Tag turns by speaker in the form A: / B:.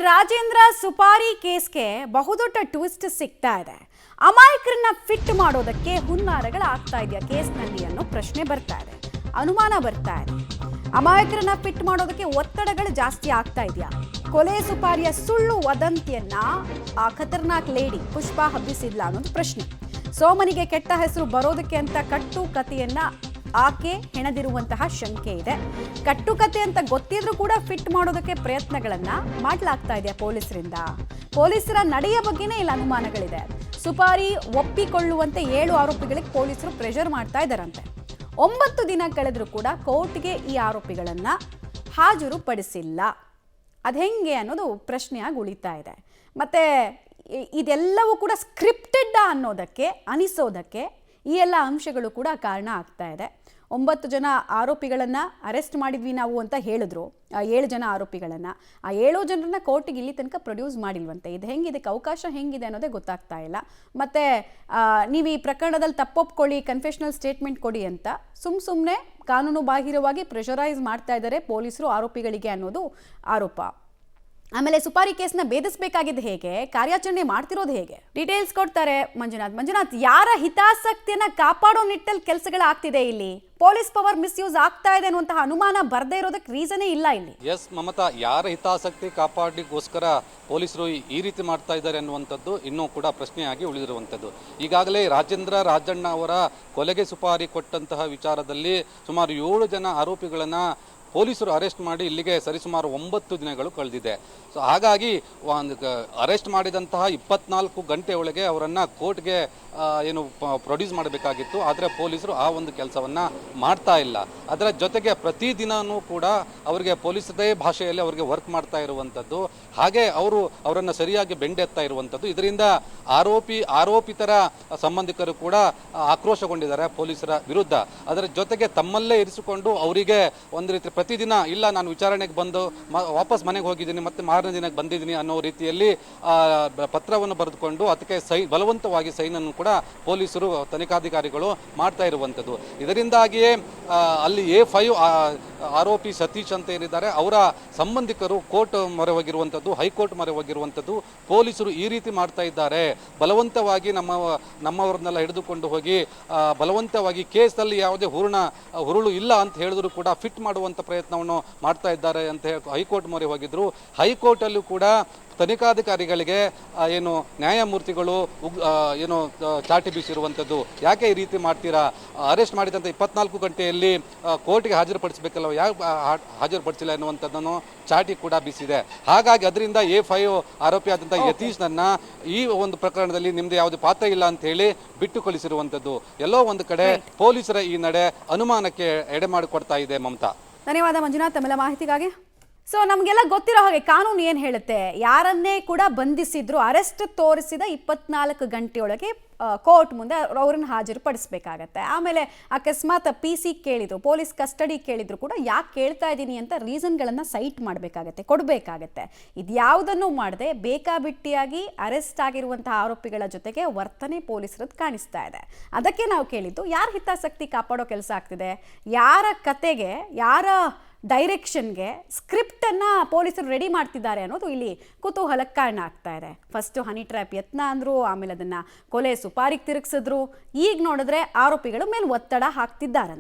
A: ರಾಜೇಂದ್ರ ಸುಪಾರಿ ಕೇಸ್ಗೆ ಬಹುದೊಡ್ಡ ಟ್ವಿಸ್ಟ್ ಸಿಗ್ತಾ ಇದೆ. ಅಮಾಯಕರನ್ನ ಫಿಟ್ ಮಾಡೋದಕ್ಕೆ ಹುನ್ನಾರಗಳಾಗ್ತಾ ಇದೆಯಾ ಕೇಸ್ನಲ್ಲಿ ಅನ್ನೋ ಪ್ರಶ್ನೆ ಬರ್ತಾ ಇದೆ, ಅನುಮಾನ ಬರ್ತಾ ಇದೆ. ಅಮಾಯಕರನ್ನ ಫಿಟ್ ಮಾಡೋದಕ್ಕೆ ಒತ್ತಡಗಳು ಜಾಸ್ತಿ ಆಗ್ತಾ ಇದೆಯಾ? ಕೊಲೆ ಸುಪಾರಿಯ ಸುಳ್ಳು ವದಂತಿಯನ್ನ ಆ ಖತರ್ನಾಕ್ ಲೇಡಿ ಪುಷ್ಪಾ ಹಬ್ಬಿಸಿದ್ಲ ಅನ್ನೋದು ಪ್ರಶ್ನೆ. ಸೋಮನಿಗೆ ಕೆಟ್ಟ ಹೆಸರು ಬರೋದಕ್ಕೆ ಅಂತ ಕಟ್ಟು ಕಥೆಯನ್ನ ಆಕೆ ಹೆಣದಿರುವಂತಹ ಶಂಕೆ ಇದೆ. ಕಟ್ಟುಕತೆ ಅಂತ ಗೊತ್ತಿದ್ರೂ ಕೂಡ ಫಿಟ್ ಮಾಡೋದಕ್ಕೆ ಪ್ರಯತ್ನಗಳನ್ನ ಮಾಡಲಾಗ್ತಾ ಇದೆ ಪೊಲೀಸರಿಂದ. ಪೊಲೀಸರ ನಡೆಯ ಬಗ್ಗೆನೇ ಇಲ್ಲಿ ಅನುಮಾನಗಳಿದೆ. ಸುಪಾರಿ ಒಪ್ಪಿಕೊಳ್ಳುವಂತೆ 7 ಆರೋಪಿಗಳಿಗೆ ಪೊಲೀಸರು ಪ್ರೆಷರ್ ಮಾಡ್ತಾ ಇದ್ದಾರಂತೆ. 9 ದಿನ ಕಳೆದರೂ ಕೂಡ ಕೋರ್ಟ್ಗೆ ಈ ಆರೋಪಿಗಳನ್ನ ಹಾಜರುಪಡಿಸಿಲ್ಲ. ಅದು ಹೆಂಗೆ ಅನ್ನೋದು ಪ್ರಶ್ನೆಯಾಗಿ ಉಳಿತಾ ಇದೆ. ಮತ್ತೆ ಇದೆಲ್ಲವೂ ಕೂಡ ಸ್ಕ್ರಿಪ್ಟೆಡ್ ಅನ್ನೋದಕ್ಕೆ ಅನಿಸೋದಕ್ಕೆ ಈ ಎಲ್ಲ ಅಂಶಗಳು ಕೂಡ ಕಾರಣ ಆಗ್ತಾ ಇದೆ. 9 ಜನ ಆರೋಪಿಗಳನ್ನ ಅರೆಸ್ಟ್ ಮಾಡಿದ್ವಿ ನಾವು ಅಂತ ಹೇಳಿದ್ರು. 7 ಜನ ಆರೋಪಿಗಳನ್ನ, ಆ 7 ಜನರನ್ನ ಕೋರ್ಟಿಗೆ ಇಲ್ಲಿ ತನಕ ಪ್ರೊಡ್ಯೂಸ್ ಮಾಡಿಲ್ವಂತೆ. ಇದು ಹೆಂಗೆ, ಇದಕ್ಕೆ ಅವಕಾಶ ಹೆಂಗಿದೆ ಅನ್ನೋದೇ ಗೊತ್ತಾಗ್ತಾ ಇಲ್ಲ. ಮತ್ತೆ ನೀವು ಈ ಪ್ರಕರಣದಲ್ಲಿ ತಪ್ಪೊಪ್ಕೊಳ್ಳಿ, ಕನ್ಫೆಷನಲ್ ಸ್ಟೇಟ್ಮೆಂಟ್ ಕೊಡಿ ಅಂತ ಸುಮ್ಮನೆ ಕಾನೂನು ಬಾಹಿರವಾಗಿ ಪ್ರೆಷರೈಸ್ ಮಾಡ್ತಾ ಇದ್ದಾರೆ ಪೊಲೀಸರು ಆರೋಪಿಗಳಿಗೆ ಅನ್ನೋದು ಆರೋಪ. ಆಮೇಲೆ ಸುಪಾರಿ ಕೇಸ್ನ ಭೇದಿಸಬೇಕಾಗಿದ್ದು ಹೇಗೆ, ಕಾರ್ಯಾಚರಣೆ ಮಾಡ್ತಿರೋದು ಹೇಗೆ, ಡೀಟೇಲ್ಸ್ ಕೊಡ್ತಾರೆ ಮಂಜುನಾಥ್. ಯಾರ ಹಿತಾಸಕ್ತಿಯನ್ನ ಕಾಪಾಡೋ ನಿಟ್ಟಲ್ಲಿ ಕೆಲಸಗಳಾಗ್ತಿದೆ ಇಲ್ಲಿ? ಪೊಲೀಸ್ ಪವರ್ ಮಿಸ್ಯೂಸ್ ಆಗ್ತಾ ಇದೆ ಅನ್ನುವಂತಹ ಅನುಮಾನ ಬರದೇ ಇರೋದಕ್ಕೆ ರೀಸನೇ ಇಲ್ಲ ಇಲ್ಲಿ.
B: ಎಸ್ ಮಮತಾ, ಯಾರ ಹಿತಾಸಕ್ತಿ ಕಾಪಾಡಲಿಕ್ಕೋಸ್ಕರ ಪೊಲೀಸರು ಈ ರೀತಿ ಮಾಡ್ತಾ ಇದ್ದಾರೆ ಅನ್ನುವಂಥದ್ದು ಇನ್ನೂ ಕೂಡ ಪ್ರಶ್ನೆಯಾಗಿ ಉಳಿದಿರುವಂಥದ್ದು. ಈಗಾಗಲೇ ರಾಜಣ್ಣ ಅವರ ಕೊಲೆಗೆ ಸುಪಾರಿ ಕೊಟ್ಟಂತಹ ವಿಚಾರದಲ್ಲಿ ಸುಮಾರು 7 ಜನ ಆರೋಪಿಗಳನ್ನು ಪೊಲೀಸರು ಅರೆಸ್ಟ್ ಮಾಡಿ ಇಲ್ಲಿಗೆ ಸರಿಸುಮಾರು 9 ದಿನಗಳು ಕಳೆದಿದೆ. ಸೊ ಹಾಗಾಗಿ ಅರೆಸ್ಟ್ ಮಾಡಿದಂತಹ 24 ಗಂಟೆ ಒಳಗೆ ಅವರನ್ನು ಕೋರ್ಟ್ಗೆ ಪ್ರೊಡ್ಯೂಸ್ ಮಾಡಬೇಕಾಗಿತ್ತು. ಆದರೆ ಪೊಲೀಸರು ಆ ಒಂದು ಕೆಲಸವನ್ನು ಮಾಡ್ತಾ ಇಲ್ಲ. ಅದರ ಜೊತೆಗೆ ಪ್ರತಿದಿನವೂ ಕೂಡ ಅವರಿಗೆ ಪೊಲೀಸರದೇ ಭಾಷೆಯಲ್ಲಿ ಅವರಿಗೆ ವರ್ಕ್ ಮಾಡ್ತಾ ಇರುವಂಥದ್ದು, ಹಾಗೆ ಅವರನ್ನು ಸರಿಯಾಗಿ ಬೆಂಡೆತ್ತಾ ಇರುವಂಥದ್ದು. ಇದರಿಂದ ಆರೋಪಿತರ ಸಂಬಂಧಿಕರು ಕೂಡ ಆಕ್ರೋಶಗೊಂಡಿದ್ದಾರೆ ಪೊಲೀಸರ ವಿರುದ್ಧ. ಅದರ ಜೊತೆಗೆ ತಮ್ಮಲ್ಲೇ ಇರಿಸಿಕೊಂಡು ಅವರಿಗೆ ಒಂದು ರೀತಿ ಪ್ರತಿದಿನ ಇಲ್ಲ ನಾನು ವಿಚಾರಣೆಗೆ ಬಂದು ವಾಪಸ್ ಮನೆಗೆ ಹೋಗಿದ್ದೀನಿ ಮತ್ತೆ ಮಾರನೇ ದಿನಕ್ಕೆ ಬಂದಿದ್ದೀನಿ ಅನ್ನೋ ರೀತಿಯಲ್ಲಿ ಪತ್ರವನ್ನು ಬರೆದುಕೊಂಡು ಅದಕ್ಕೆ ಬಲವಂತವಾಗಿ ಸೈನನ್ನು ಕೂಡ ಪೊಲೀಸರು ತನಿಖಾಧಿಕಾರಿಗಳು ಮಾಡ್ತಾ ಇರುವಂಥದ್ದು. ಇದರಿಂದಾಗಿಯೇ ಅಲ್ಲಿ A5 ಆರೋಪಿ ಸತೀಶ್ ಅಂತ ಏನಿದ್ದಾರೆ ಅವರ ಸಂಬಂಧಿಕರು ಕೋರ್ಟ್ ಮೊರೆ ಹೋಗಿರುವಂಥದ್ದು, ಹೈಕೋರ್ಟ್ ಮೊರೆ ಹೋಗಿರುವಂಥದ್ದು. ಪೊಲೀಸರು ಈ ರೀತಿ ಮಾಡ್ತಾ ಇದ್ದಾರೆ, ಬಲವಂತವಾಗಿ ನಮ್ಮವರನ್ನೆಲ್ಲ ಹಿಡಿದುಕೊಂಡು ಹೋಗಿ ಬಲವಂತವಾಗಿ ಕೇಸಲ್ಲಿ ಯಾವುದೇ ಹುರುಳು ಇಲ್ಲ ಅಂತ ಹೇಳಿದ್ರು ಕೂಡ ಫಿಟ್ ಮಾಡುವಂಥ ಪ್ರಯತ್ನವನ್ನು ಮಾಡ್ತಾ ಇದ್ದಾರೆ ಅಂತ ಹೈಕೋರ್ಟ್ ಮೊರೆ ಹೋಗಿದ್ರು. ಹೈಕೋರ್ಟಲ್ಲೂ ಕೂಡ ತನಿಖಾಧಿಕಾರಿಗಳಿಗೆ ನ್ಯಾಯಮೂರ್ತಿಗಳು ಚಾಟಿ ಬೀಸಿರುವಂಥದ್ದು. ಯಾಕೆ ಈ ರೀತಿ ಮಾಡ್ತೀರಾ, ಅರೆಸ್ಟ್ ಮಾಡಿದಂಥ 24 ಗಂಟೆಯಲ್ಲಿ ಕೋರ್ಟ್ಗೆ ಹಾಜರುಪಡಿಸಬೇಕಲ್ಲ, ಯಾಕೆ ಹಾಜರುಪಡಿಸಿಲ್ಲ ಎನ್ನುವಂಥದ್ದನ್ನು ಚಾಟಿ ಕೂಡ ಬೀಸಿದೆ. ಹಾಗಾಗಿ ಅದರಿಂದ A5 ಆರೋಪಿಯಾದಂಥ ಯತೀಶ್ನನ್ನ ಈ ಒಂದು ಪ್ರಕರಣದಲ್ಲಿ ನಿಮ್ಮದು ಯಾವುದೇ ಪಾತ್ರ ಇಲ್ಲ ಅಂತ ಹೇಳಿ ಬಿಟ್ಟು ಕಳಿಸಿರುವಂಥದ್ದು. ಎಲ್ಲೋ ಒಂದು ಕಡೆ ಪೊಲೀಸರ ಈ ನಡೆ ಅನುಮಾನಕ್ಕೆ ಎಡೆ ಮಾಡಿಕೊಡ್ತಾ ಇದೆ. ಮಮತಾ,
A: ಧನ್ಯವಾದ ಮಂಜುನಾಥ್ ತಮ್ಮೆಲ್ಲ ಮಾಹಿತಿಗಾಗಿ. ಸೊ ನಮಗೆಲ್ಲ ಗೊತ್ತಿರೋ ಹಾಗೆ ಕಾನೂನು ಏನು ಹೇಳುತ್ತೆ, ಯಾರನ್ನೇ ಕೂಡ ಬಂಧಿಸಿದ್ರು ಅರೆಸ್ಟ್ ತೋರಿಸಿದ 24 ಗಂಟೆಯೊಳಗೆ ಕೋರ್ಟ್ ಮುಂದೆ ಅವ್ರನ್ನ ಹಾಜರುಪಡಿಸಬೇಕಾಗತ್ತೆ. ಆಮೇಲೆ ಅಕಸ್ಮಾತ್ PC ಕೇಳಿದ್ರು, ಪೊಲೀಸ್ ಕಸ್ಟಡಿ ಕೇಳಿದ್ರು ಕೂಡ ಯಾಕೆ ಕೇಳ್ತಾ ಇದ್ದೀನಿ ಅಂತ ರೀಸನ್ಗಳನ್ನು ಸೈಟ್ ಮಾಡಬೇಕಾಗತ್ತೆ, ಕೊಡಬೇಕಾಗತ್ತೆ. ಇದು ಯಾವುದನ್ನು ಮಾಡದೆ ಬೇಕಾಬಿಟ್ಟಿಯಾಗಿ ಅರೆಸ್ಟ್ ಆಗಿರುವಂತಹ ಆರೋಪಿಗಳ ಜೊತೆಗೆ ವರ್ತನೆ ಪೊಲೀಸರದ್ದು ಕಾಣಿಸ್ತಾ ಇದೆ. ಅದಕ್ಕೆ ನಾವು ಕೇಳಿದ್ದು, ಯಾರ ಹಿತಾಸಕ್ತಿ ಕಾಪಾಡೋ ಕೆಲಸ ಆಗ್ತಿದೆ, ಯಾರ ಕತೆಗೆ, ಯಾರ ಡೈರೆಕ್ಷನ್ಗೆ ಸ್ಕ್ರಿಪ್ಟನ್ನು ಪೊಲೀಸರು ರೆಡಿ ಮಾಡ್ತಿದ್ದಾರೆ ಅನ್ನೋದು ಇಲ್ಲಿ ಕುತೂಹಲಕ್ಕೆ ಕಾರಣ ಆಗ್ತಾ ಇದೆ. ಫಸ್ಟು ಹನಿ ಟ್ರ್ಯಾಪ್ ಯತ್ನ ಅಂದರು, ಆಮೇಲೆ ಅದನ್ನು ಕೊಲೆ ಸುಪಾರಿಗೆ ತಿರುಗಿಸಿದ್ರು. ಈಗ ನೋಡಿದ್ರೆ ಆರೋಪಿಗಳ ಮೇಲೆ ಒತ್ತಡ ಹಾಕ್ತಿದ್ದಾರಂತೆ.